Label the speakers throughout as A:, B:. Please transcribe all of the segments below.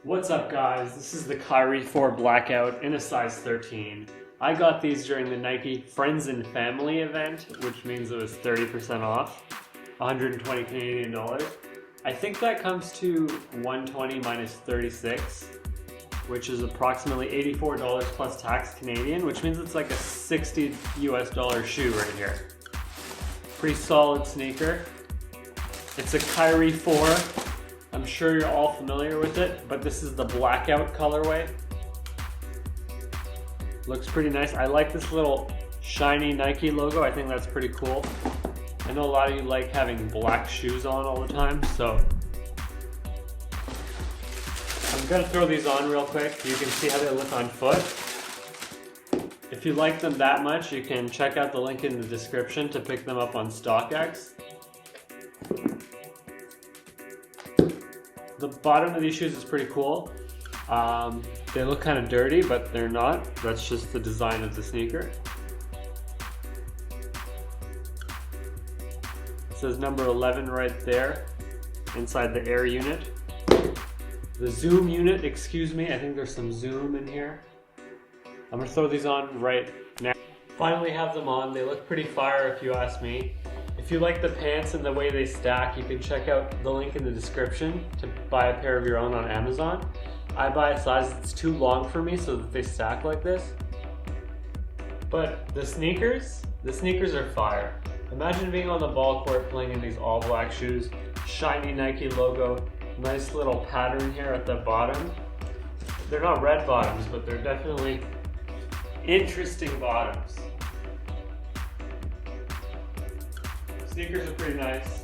A: What's up guys, this is the Kyrie 4 Blackout in a size 13. I got these during the Nike Friends and Family event, which means it was 30% off, 120 Canadian dollars. I think that comes to 120 minus 36, which is approximately $84 plus tax Canadian, which means it's like a $60 US shoe right here. Pretty solid sneaker. It's a Kyrie 4. I'm sure you're all familiar with it, but this is the Blackout colorway. Looks pretty nice. I like this little shiny Nike logo. I think that's pretty cool. I know a lot of you like having black shoes on all the time, so I'm gonna throw these on real quick. You can see how they look on foot. If you like them that much, you can check out the link in the description to pick them up on StockX. The bottom of these shoes is pretty cool. They look kind of dirty, but they're not. That's just the design of the sneaker. It says number 11 right there, inside the air unit. The zoom unit, excuse me, I think there's some zoom in here. I'm gonna throw these on right now. Finally have them on. They look pretty fire if you ask me. If you like the pants and the way they stack, you can check out the link in the description to buy a pair of your own on Amazon. I buy a size that's too long for me so that they stack like this. But the sneakers are fire. Imagine being on the ball court playing in these all black shoes, shiny Nike logo, nice little pattern here at the bottom. They're not red bottoms, but they're definitely interesting bottoms. Sneakers are pretty nice.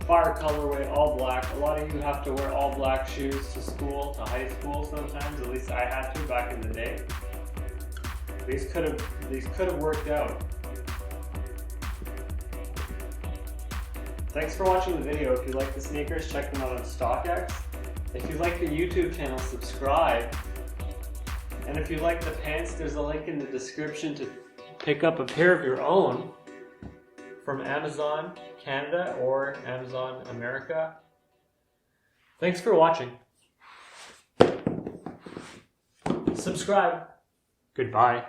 A: Fire colorway, all black. A lot of you have to wear all black shoes to school, to high school sometimes. At least I had to back in the day. These could have worked out. Thanks for watching the video. If you like the sneakers, check them out on StockX. If you like the YouTube channel, subscribe. And if you like the pants, there's a link in the description to pick up a pair of your own from Amazon Canada or Amazon America. Thanks for watching. Subscribe. Goodbye.